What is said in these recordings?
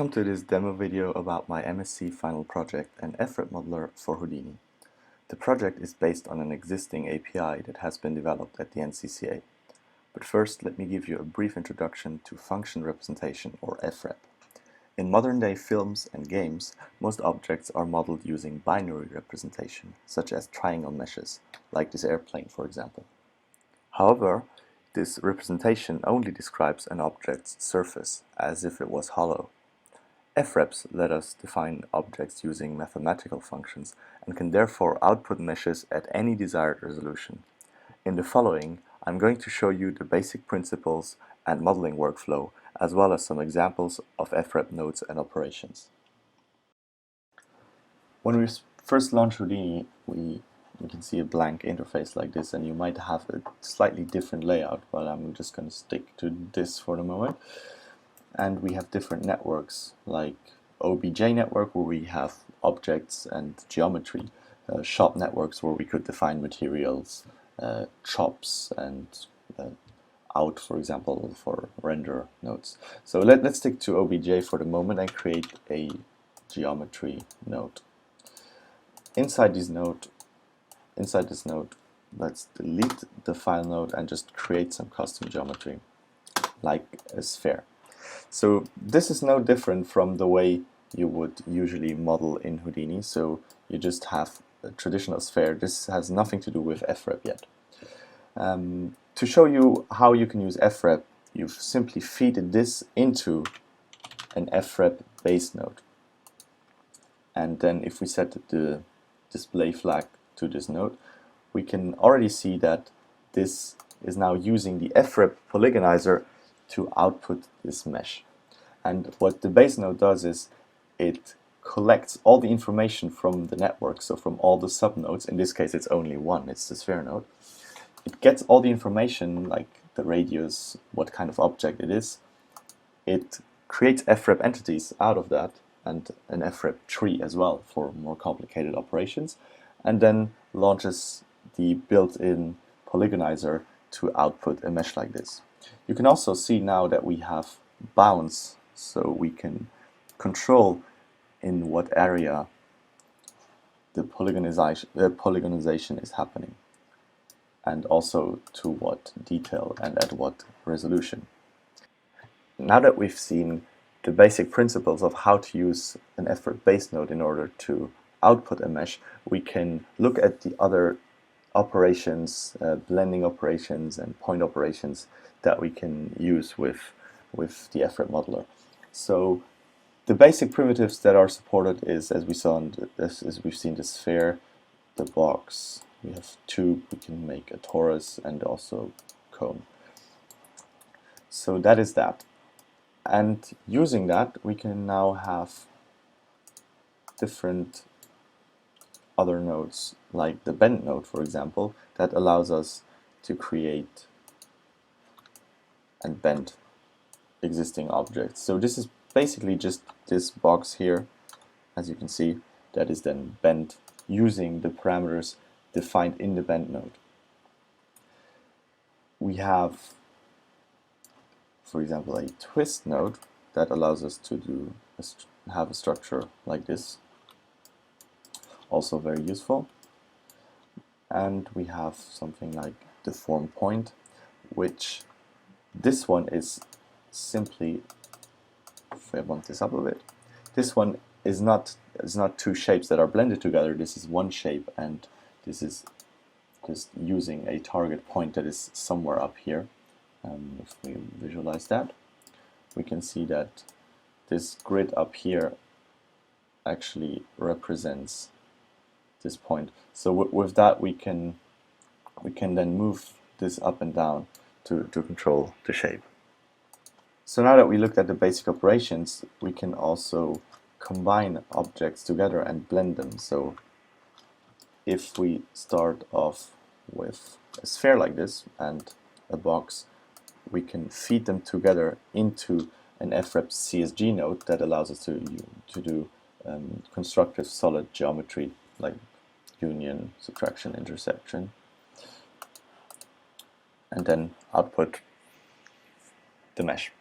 Welcome to this demo video about my MSc final project, an FREP modeler for Houdini. The project is based on an existing API that has been developed at the NCCA. But first, let me give you a brief introduction to function representation, or FREP. In modern-day films and games, most objects are modeled using binary representation, such as triangle meshes, like this airplane, for example. However, this representation only describes an object's surface, as if it was hollow. FREPs let us define objects using mathematical functions and can therefore output meshes at any desired resolution. In the following, I'm going to show you the basic principles and modeling workflow, as well as some examples of FREP nodes and operations. When we first launch Houdini, we can see a blank interface like this, and you might have a slightly different layout, but I'm just going to stick to this for the moment. And we have different networks, like OBJ network, where we have objects and geometry, shop networks where we could define materials, chops, and out, for example, for render nodes. So let's stick to OBJ for the moment and create a geometry node. Inside this node, let's delete the file node and just create some custom geometry, like a sphere. So this is no different from the way you would usually model in Houdini. So you just have a traditional sphere. This has nothing to do with FREP yet. To show you how you can use FREP, you've simply feeded this into an FREP base node. And then if we set the display flag to this node, we can already see that this is now using the FREP polygonizer to output this mesh. And what the base node does is it collects all the information from the network, so from all the subnodes. In this case it's only one, it's the sphere node. It gets all the information, like the radius, what kind of object it is. It creates FREP entities out of that, and an FREP tree as well for more complicated operations, and then launches the built-in polygonizer to output a mesh like this. You can also see now that we have bounds, so we can control in what area the polygonization is happening, and also to what detail and at what resolution. Now that we've seen the basic principles of how to use an FREP base node in order to output a mesh, we can look at the other operations, blending operations and point operations that we can use with the FREP modeler. So the basic primitives that are supported is, as we saw in we've seen the sphere, the box, we have tube, we can make a torus, and also cone. So that is that. And using that, we can now have different other nodes, like the bend node, for example, that allows us to create and bend existing objects. So this is basically just this box here, as you can see, that is then bent using the parameters defined in the bend node. We have, for example, a twist node that allows us to have a structure like this, also very useful. And we have something like the form point, which this one is simply, if I bump this up a bit, this one is not two shapes that are blended together. This is one shape, and this is just using a target point that is somewhere up here. If we visualize that, we can see that this grid up here actually represents this point. So with that we can then move this up and down to control the shape. So now that we looked at the basic operations, we can also combine objects together and blend them. So if we start off with a sphere like this and a box, we can feed them together into an FREP CSG node that allows us to do constructive solid geometry, like union, subtraction, intersection, and then output the mesh.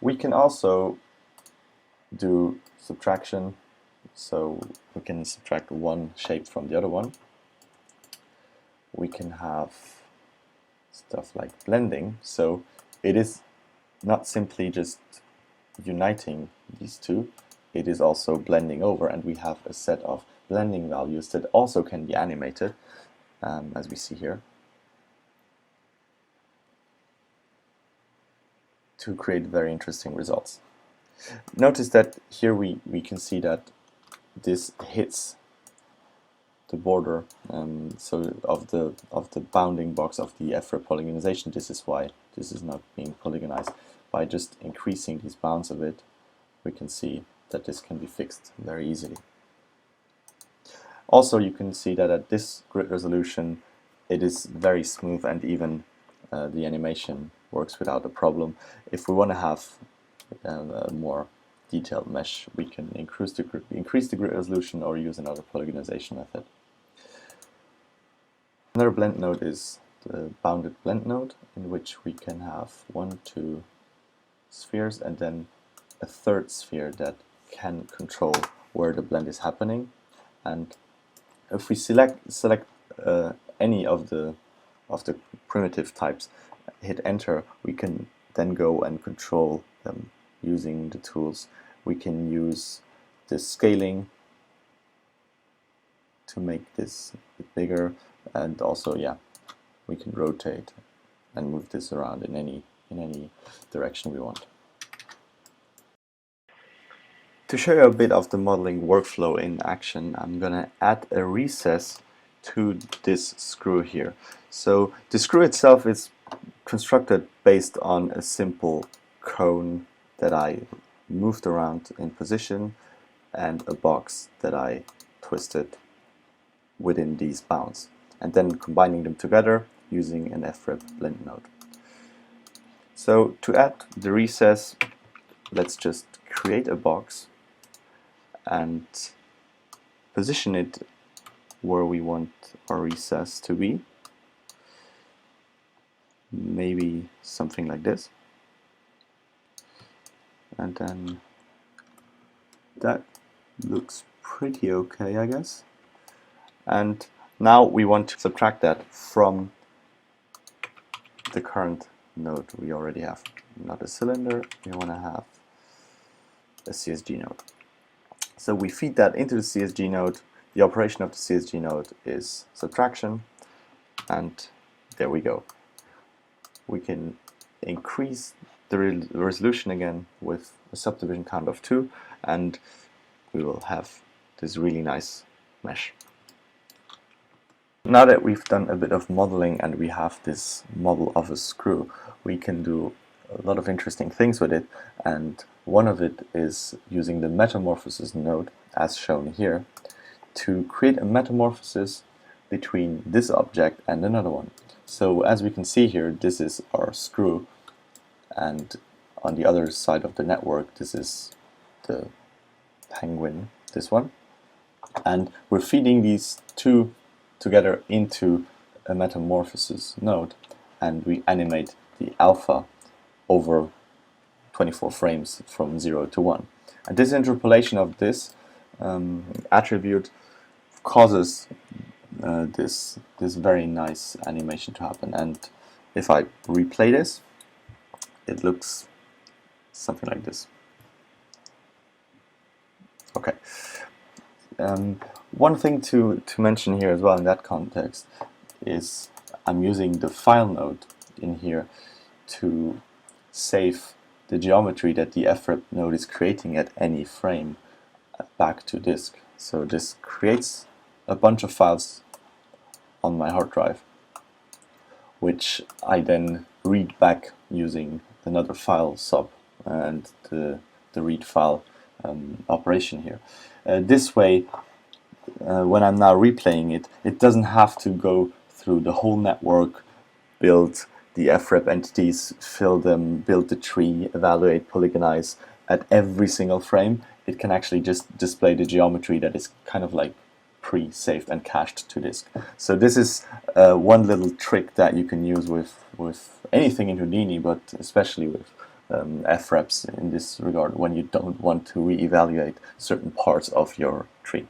We can also do subtraction, so we can subtract one shape from the other one. We can have stuff like blending, so it is not simply just uniting these two, it is also blending over, and we have a set of blending values that also can be animated, as we see here, to create very interesting results. Notice that here we can see that this hits the border, so of the bounding box of the FREP polygonization. This is why this is not being polygonized. By just increasing these bounds a bit, we can see that this can be fixed very easily. Also, you can see that at this grid resolution, it is very smooth, and even the animation works without a problem. If we want to have a more detailed mesh, we can increase the grid resolution or use another polygonization method. Another blend node is the bounded blend node, in which we can have 1, 2 spheres and then a third sphere that can control where the blend is happening. And if we select any of the primitive types, hit enter, we can then go and control them using the tools. We can use the scaling to make this a bit bigger, and also, yeah, we can rotate and move this around in any direction we want. To show you a bit of the modeling workflow in action, I'm gonna add a recess to this screw here. So the screw itself is constructed based on a simple cone that I moved around in position and a box that I twisted within these bounds, and then combining them together using an FREP blend node. So to add the recess, let's just create a box and position it where we want our recess to be. Maybe something like this. And then that looks pretty okay, I guess. And now we want to subtract that from the current node we already have. Not a cylinder, we want to have a CSG node. So we feed that into the CSG node. The operation of the CSG node is subtraction, and there we go. We can increase the resolution again with a subdivision count of 2, and we will have this really nice mesh. Now that we've done a bit of modeling and we have this model of a screw, we can do a lot of interesting things with it, and one of it is using the Metamorphosis node, as shown here, to create a metamorphosis between this object and another one. So as we can see here, this is our screw, and on the other side of the network, this is the penguin, this one. And we're feeding these two together into a Metamorphosis node, and we animate the alpha over 24 frames from 0 to 1. And this interpolation of this attribute causes this very nice animation to happen. And if I replay this, it looks something like this. Okay. One thing to mention here as well in that context is I'm using the file node in here to save the geometry that the FREP node is creating at any frame back to disk. So this creates a bunch of files on my hard drive, which I then read back using another file sub and the read file operation here. This way, when I'm now replaying it, it doesn't have to go through the whole network, build the FREP entities, fill them, build the tree, evaluate, polygonize at every single frame. It can actually just display the geometry that is kind of like pre-saved and cached to disk. So this is one little trick that you can use with anything in Houdini, but especially FREPs in this regard when you don't want to reevaluate certain parts of your tree.